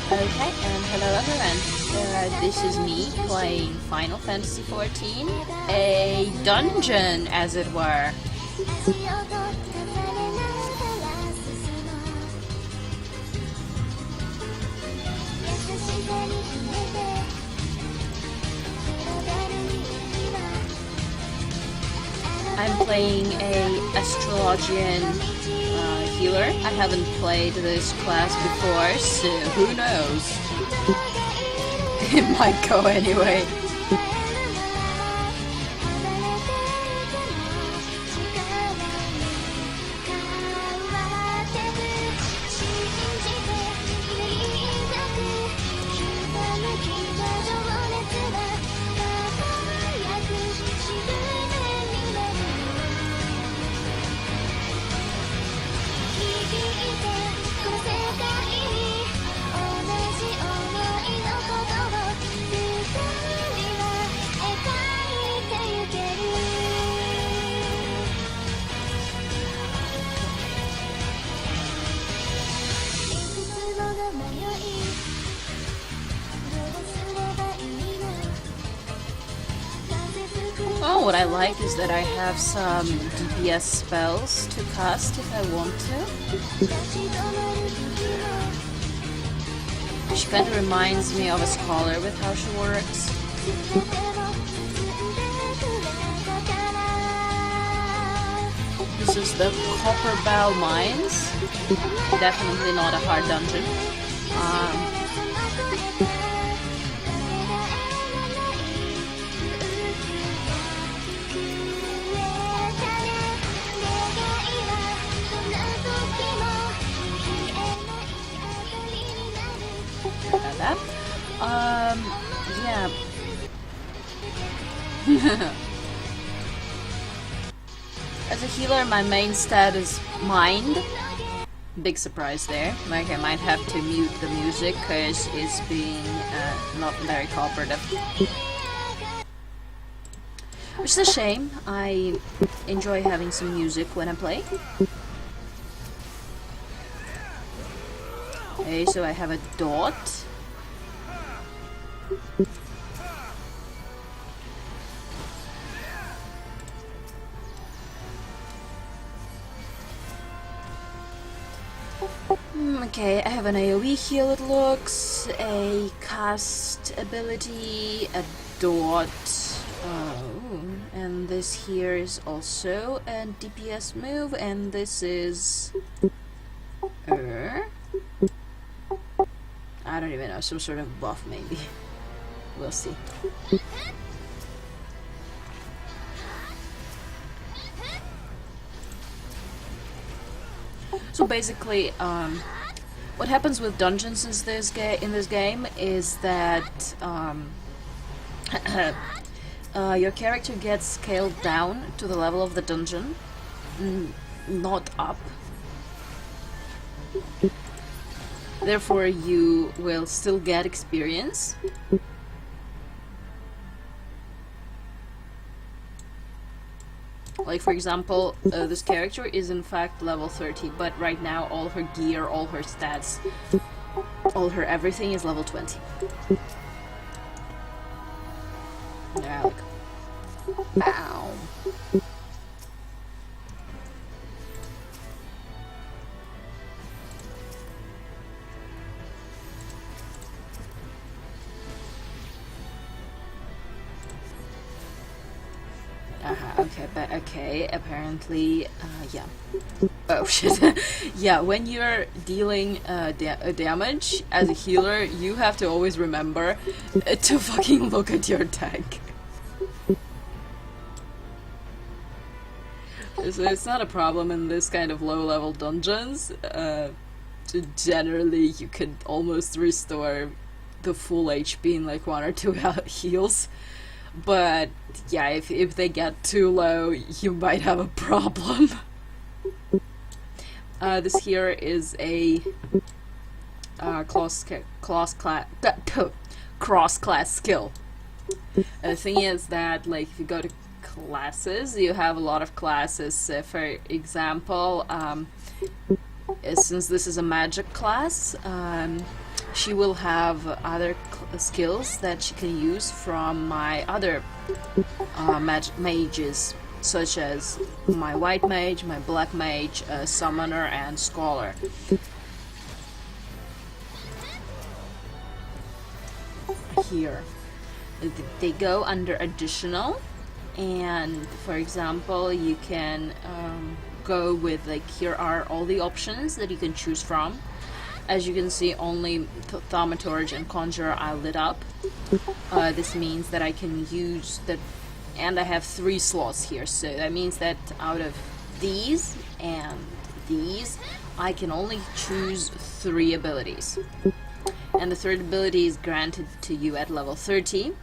Okay, and hello everyone. This is me playing Final Fantasy XIV, a dungeon, as it were. I'm playing a astrologian healer. I haven't played this class before, so who knows? It might go anyway. Oh, what I like is that I have some DPS spells to cast if I want to. She kind of reminds me of a scholar with how she works. This is the Copperbell Mines. Definitely not a hard dungeon. Yeah. As a healer, my main stat is mind. Big surprise there. Like, I might have to mute the music because it's being not very cooperative. Which is a shame. I enjoy having some music when I play. Okay, so I have a dot. Okay, I have an AoE heal, it looks, a cast ability, a dot, and this here is also a DPS move, and this is... I don't even know, some sort of buff maybe. We'll see. So basically, what happens with dungeons in this game is that your character gets scaled down to the level of the dungeon, not up. Therefore, you will still get experience. Like, for example, this character is in fact level 30, but right now all her gear, all her stats, all her everything is level 20. Yeah, like... Ow. Okay, but okay, apparently, yeah. Oh shit. Yeah, when you're dealing damage as a healer, you have to always remember to fucking look at your tank. So it's not a problem in this kind of low-level dungeons. Generally, you can almost restore the full HP in like 1 or 2 heals. But yeah, if they get too low, you might have a problem. This here is a cross-class skill. The thing is that, like, if you go to classes, you have a lot of classes. For example, since this is a magic class, she will have other skills that she can use from my other mages, such as my white mage, my black mage, summoner, and scholar. Here, they go under additional, and for example, you can go with, like, here are all the options that you can choose from. As you can see, only Thaumaturge and Conjurer are lit up. This means that I can use the, and I have 3 slots here, so that means that out of these and these, I can only choose 3 abilities. And the 3rd ability is granted to you at level 30,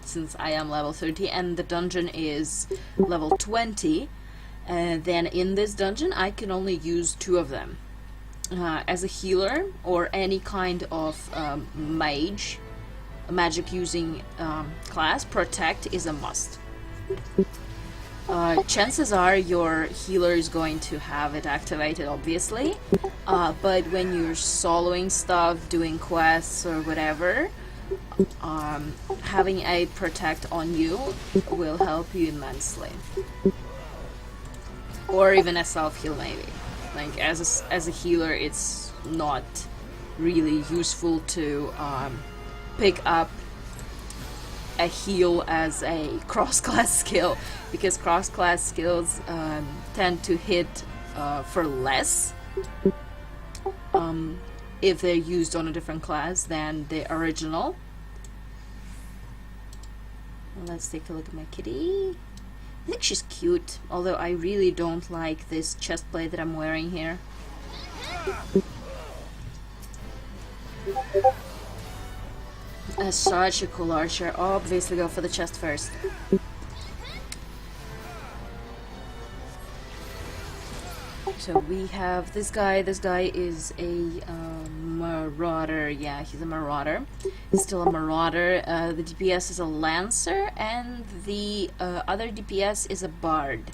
since I am level 30, and the dungeon is level 20. Then in this dungeon, I can only use 2 of them. As a healer or any kind of magic using class, protect is a must. Chances are your healer is going to have it activated, obviously, but when you're soloing stuff, doing quests or whatever, having a protect on you will help you immensely. Or even a self-heal, maybe. Like, as a healer, it's not really useful to pick up a heal as a cross-class skill, because cross-class skills tend to hit for less if they're used on a different class than the original. Let's take a look at my kitty. I think she's cute, although I really don't like this chest plate that I'm wearing here. Such a cool archer. Obviously go for the chest first. So we have this guy. This guy is a marauder. Yeah, he's a marauder. He's still a marauder. The DPS is a lancer, and the other DPS is a bard.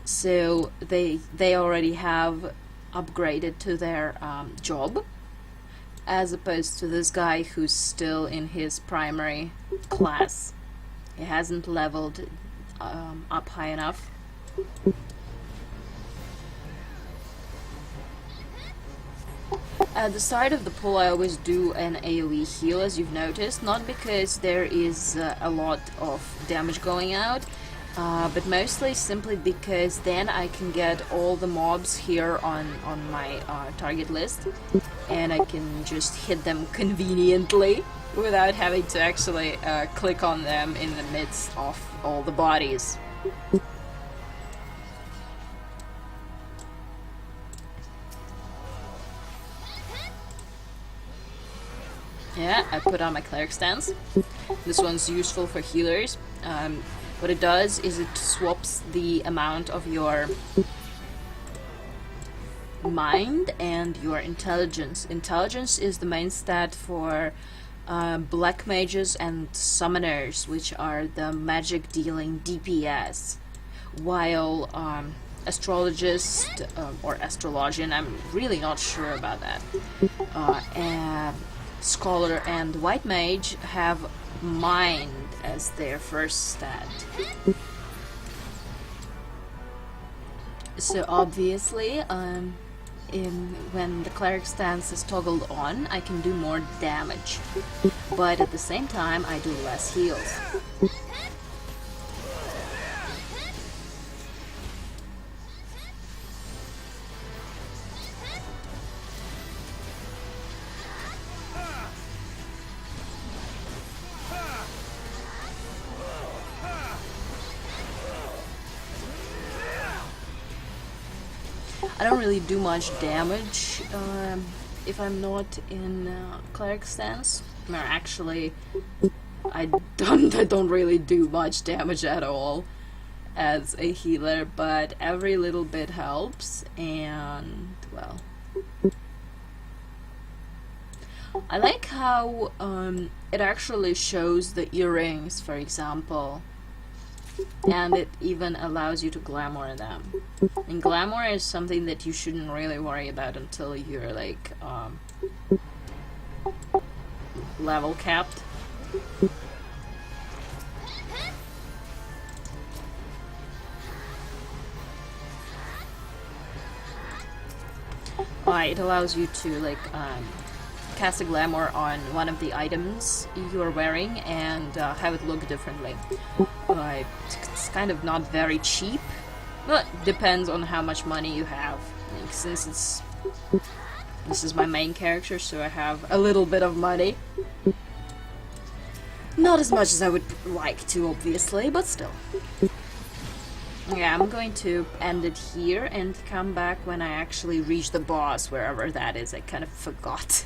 So they already have upgraded to their job, as opposed to this guy who's still in his primary class. He hasn't leveled up high enough. At the start of the pull, I always do an AoE heal, as you've noticed, not because there is a lot of damage going out, but mostly simply because then I can get all the mobs here on my target list, and I can just hit them conveniently without having to actually click on them in the midst of all the bodies. Yeah, I put on my cleric stance. This one's useful for healers. What it does is it swaps the amount of your mind and your intelligence. Intelligence is the main stat for black mages and summoners, which are the magic dealing DPS, while astrologist or astrologian, I'm really not sure about that, and scholar and white mage have mind as their first stat. So obviously, when the cleric stance is toggled on, I can do more damage, but at the same time I do less heals. I don't really do much damage if I'm not in cleric stance. Or actually, I don't really do much damage at all as a healer, but every little bit helps, and well, I like how it actually shows the earrings, for example, and it even allows you to glamour them. And glamour is something that you shouldn't really worry about until you're like level capped. It allows you to like cast a glamour on one of the items you are wearing and have it look differently. It's kind of not very cheap, but depends on how much money you have. Like, since this is my main character, so I have a little bit of money. Not as much as I would like to, obviously, but still. Yeah, I'm going to end it here and come back when I actually reach the boss, wherever that is. I kind of forgot.